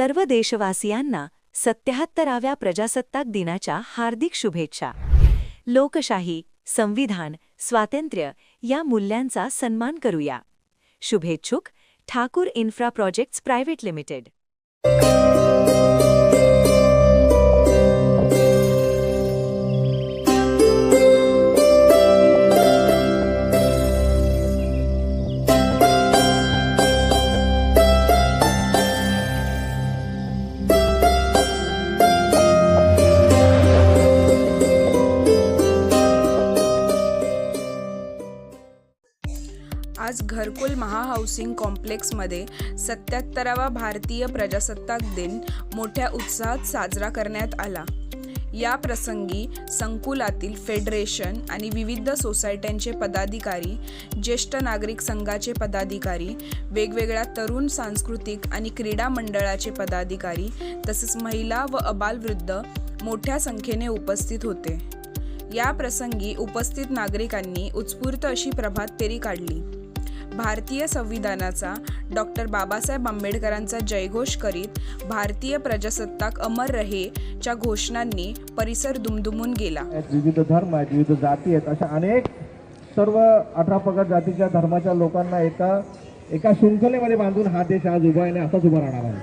सर्व देशवासियांना 77व्या प्रजासत्ताक दिनाच्या हार्दिक शुभेच्छा. लोकशाही, संविधान, स्वातंत्र्य या मूल्यांचा सन्मान करूया. शुभेच्छुक, Thakur infra projects private limited. आज घरकुल महाहाऊसिंग कॉम्प्लेक्समध्ये 77वा भारतीय प्रजासत्ताक दिन मोठ्या उत्साहात साजरा करण्यात आला. या प्रसंगी संकुलातील फेडरेशन आणि विविध सोसायट्यांचे पदाधिकारी, ज्येष्ठ नागरिक संघाचे पदाधिकारी, वेगवेगळ्या तरुण सांस्कृतिक आणि क्रीडा मंडळाचे पदाधिकारी तसेच महिला व अबालवृद्ध मोठ्या संख्येने उपस्थित होते. या प्रसंगी उपस्थित नागरिकांनी उत्स्फूर्त अशी प्रभात फेरी काढली. भारतीय संविधानाचा डॉक्टर बाबासाहेब आंबेडकरांचा जयघोष करीत भारतीय प्रजासत्ताक अमर रहे च्या घोषणांनी परिसर दुमदुमून गेला. विविध धर्म आहेत, विविध जाती आहेत, अशा अनेक सर्व 18 पगड जातीच्या धर्माच्या लोकांना एका शृंखलेमध्ये बांधून हा देश आज उभा आहे, असाच उभा राहणार आहे.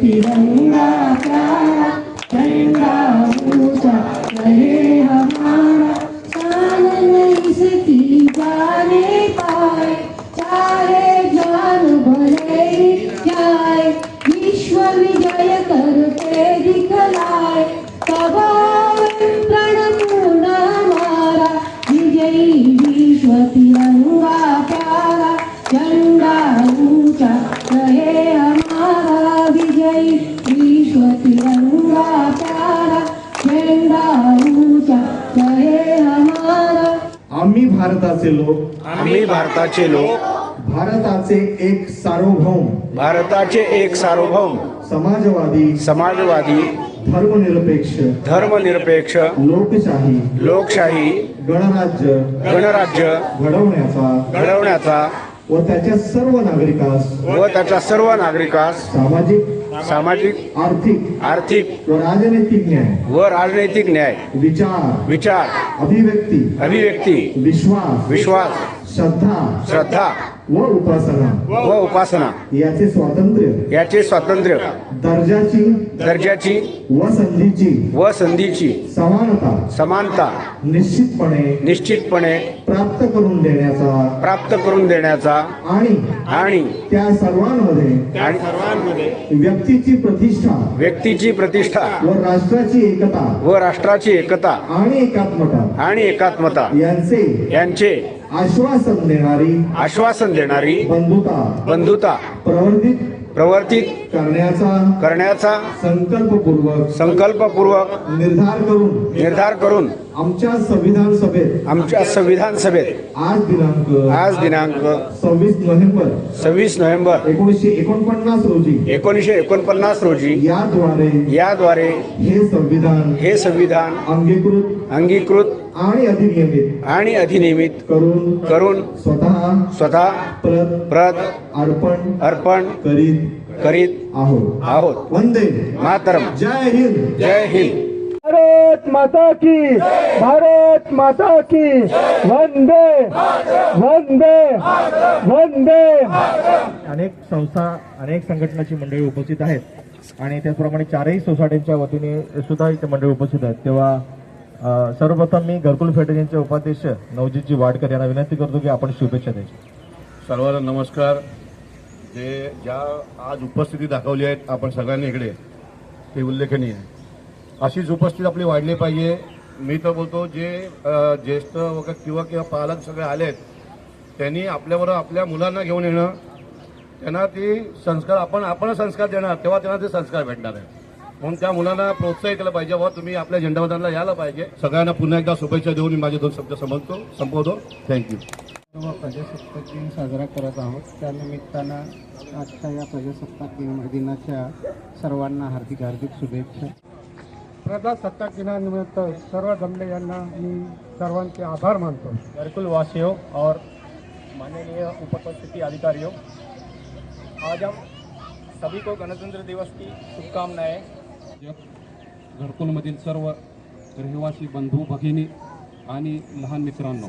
तिरंगा प्यारा झंडा ऊंचा रहे हमारा, शान नहीं सकी जाने पाए, चाहे जान भले ही जाए, विश्व विजय करके दिखलाए, प्रण पूर्ण हमारा, विजयी विश्व तिरंगा प्यारा झंडा ऊंचा रहे हमारा, विजयी विश्व तिरंगा प्यारा झंडा ऊंचा रहे हमारा. आम्ही भारताचे लोक, आम्ही भारताचे लोक, भारताचे एक सार्वभौम, भारताचे एक सार्वभौम, समाजवादी, धर्मनिरपेक्ष, लोकशाही, गणराज्य घडवण्याचा व त्याच्या सर्व नागरिकास सामाजिक, आर्थिक व राजनैतिक न्याय, विचार, अभिव्यक्ती, विश्वास, श्रद्धा व उपासना याचे स्वातंत्र्य, दर्जाची व संधीची समानता निश्चितपणे प्राप्त करून देण्याचा आणि त्या सर्वांमध्ये व्यक्तीची प्रतिष्ठा व राष्ट्राची एकता आणि एकात्मता यांचे आश्वासन देणारी बंधुता प्रवर्तित करण्याचा संकल्पपूर्वक निर्धार करून आमच्या संविधान सभेत आज दिनांक 26 नोव्हेंबर 1949 रोजी याद्वारे हे संविधान अंगीकृत आणि अधिनियमित करून स्वतः प्रत अर्पण करीत आहोत. वंदे मातरम. जय हिंद. भारत माता की, भारत माता की, वंदे वंदे वंदे. अनेक संस्था, अनेक संघटनाची मंडळी उपस्थित आहेत आणि त्याचप्रमाणे चारही सोसायटीच्या वतीने सुद्धा इथे मंडळी उपस्थित आहेत. तेव्हा सर्वप्रथम मी घरकुल फेडरेशनचे उपाध्यक्ष नवजीतजी वाडकर यांना विनंती करतो की आपण शुभेच्छा द्यायची. सर्वांना नमस्कार. ज्या आज उपस्थिती दाखवली आहेत आपण सगळ्यांनी इकडे, ते उल्लेखनीय आहे. अशीच उपस्थिती आपली वाढली पाहिजे. मी तर बोलतो जे ज्येष्ठ वगैरे किंवा पालक सगळे आलेत त्यांनी आपल्याबरोबर आपल्या मुलांना घेऊन येणं, त्यांना ते संस्कार आपण संस्कार देणार तेव्हा त्यांना ते संस्कार भेटणार आहे. म्हणून त्या मुलांना प्रोत्साहित केलं पाहिजे. व तुम्ही आपल्या झेंडावंदनला यायला पाहिजे. सगळ्यांना पुन्हा एकदा शुभेच्छा देऊन मी माझे 2 शब्द संपवतो. थँक्यू. प्रजासत्ताक दिन साजरा करत आहोत. त्यानिमित्तानं आजच्या या प्रजासत्ताक दिनाच्या सर्वांना हार्दिक हार्दिक शुभेच्छा. प्रजासत्ताक दिनानिमित्त सर्व जमले यांना मी सर्वांचे आभार मानतो. घरकुल वासियों और माननीय उपस्थिति अधिकारियों, आज हम सभी को गणतंत्र दिवस की शुभकामनाएं. घरकुलमधील सर्व रहिवासी बंधू भगिनी आणि लहान मित्रांनो,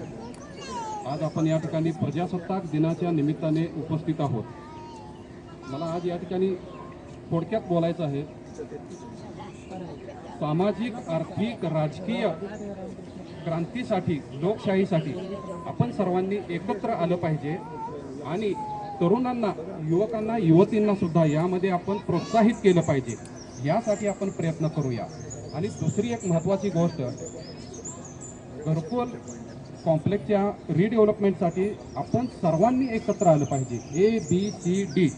आज आपण या ठिकाणी प्रजासत्ताक दिनाच्या निमित्ताने उपस्थित आहोत. मला आज या ठिकाणी थोडक्यात बोलायचं आहे. सामाजिक, आर्थिक, राजकीय क्रांतीसाठी, लोकशाहीसाठी आपण सर्वांनी एकत्र आलं पाहिजे आणि तरुणांना, युवकांना, युवतींना सुद्धा यामध्ये आपण प्रोत्साहित केलं पाहिजे. यासाठी आपण प्रयत्न करूया. आणि दुसरी एक महत्त्वाची गोष्ट, घरकुल कॉम्प्लेक्सच्या रिडेव्हलपमेंटसाठी आपण सर्वांनी एकत्र आलं पाहिजे. ABCD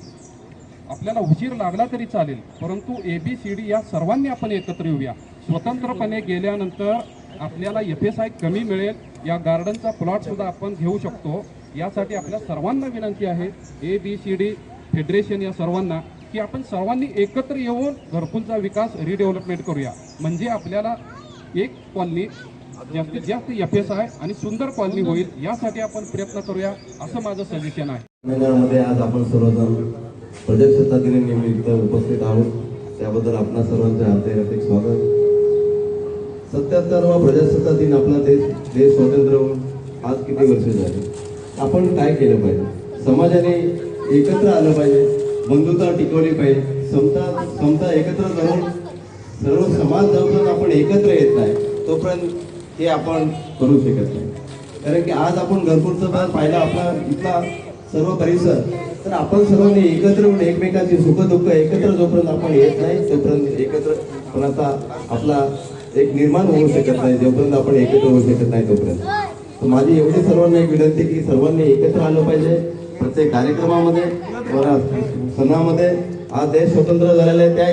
आपल्याला उशीर लागला तरी चालेल, परंतु ABCD या सर्वांनी आपण एकत्र येऊया. स्वतंत्रपणे गेल्यानंतर आपल्याला FSI कमी मिळेल. या गार्डनचा प्लॉटसुद्धा आपण घेऊ शकतो. यासाठी आपल्या सर्वांना विनंती आहे, ABCD फेडरेशन या सर्वांना, की आपण सर्वांनी एकत्र येऊन घरकुलचा विकास रिडेव्हलपमेंट करूया. म्हणजे आपल्याला एक कॉलनी जास्तीत जास्त FSI आणि सुंदर कॉलनी होईल. यासाठी आपण प्रयत्न करूया, असं माझं सजेशन आहे. मैदानामध्ये आज आपण सर्वजण प्रजासत्ताक दिनानिमित्त उपस्थित आहोत. त्याबद्दल आपणा सर्वांचे हार्दिक स्वागत. 77वा प्रजासत्ताक दिन. आपला देश स्वतंत्र होऊन आज किती वर्ष झाली. आपण काय केलं पाहिजे? समाजाने एकत्र आलं पाहिजे, बंधुता टिकवली पाहिजे, समता एकत्र जाऊन सर्व समाज जोपर्यंत आपण एकत्र येत नाही तोपर्यंत हे आपण करू शकत नाही. कारण की आज आपण घरकुलचं पाहिलं, आपला इथला सर्व परिसर, तर आपण सर्वांनी एकत्र येऊन एकमेकांची सुखदुःख एकत्र जोपर्यंत आपण येत नाही तोपर्यंत एकत्रपणाचा आपला एक निर्माण होऊ शकत नाही. जोपर्यंत आपण एकत्र होऊ शकत नाही तोपर्यंत. तर माझी एवढी सर्वांना एक विनंती की सर्वांनी एकत्र आलं पाहिजे. प्रत्येक कार्यक्रमामध्ये, सणामध्ये. आज देश स्वतंत्र झालेला आहे, त्या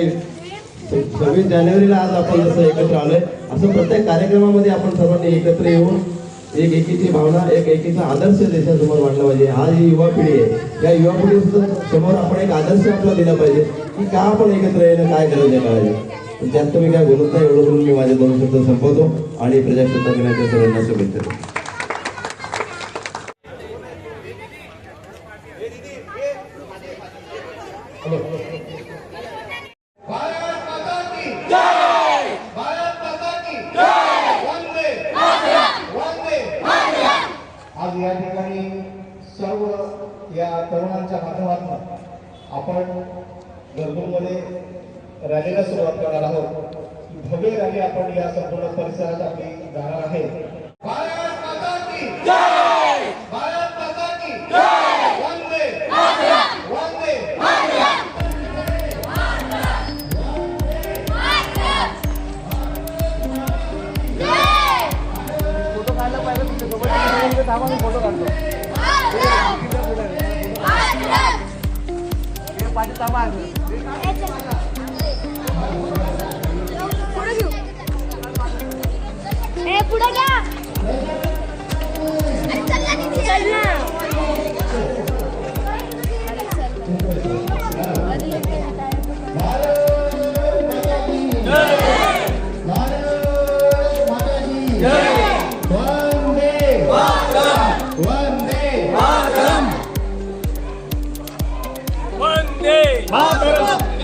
26 जानेवारीला आज आपण जसं एकत्र आलोय, असं प्रत्येक कार्यक्रमामध्ये आपण सर्वांनी एकत्र येऊन एक एकीची भावना, एक एकीचा आदर्श देशासमोर मांडला पाहिजे. आज ही युवा पिढी आहे, या युवा पिढी समोर आपण एक आदर्श आपला दिला पाहिजे की का आपण एकत्र येणं, काय गरज आहे करायचं. जास्त मी काय बोलत नाही. एवढं बोलून मी माझे 2 शब्द संपवतो आणि प्रजासत्ताक दिनाच्या सर्वांना शुभेच्छा देतो. आज या ठिकाणी सर्व या तरुणांच्या माध्यमातून आपण घरकुलमध्ये रॅलीला सुरुवात करणार आहोत. भव्य रॅली आपण या संपूर्ण परिसरात आपली जाणार आहे. भारत माता की जय, भारत माता की जय, वंदे मातरम, वंदे मातरम. फोटो काढला पाहिजे तुमच्या सोबत. थांबा, मी फोटो काढतो. पाठी थांबा. पुढे घ्या. चल ना.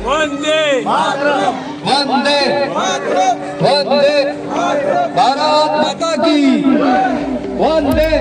वंदे मातरम, वंदे मातरम, वंदे भारत माता की वंदे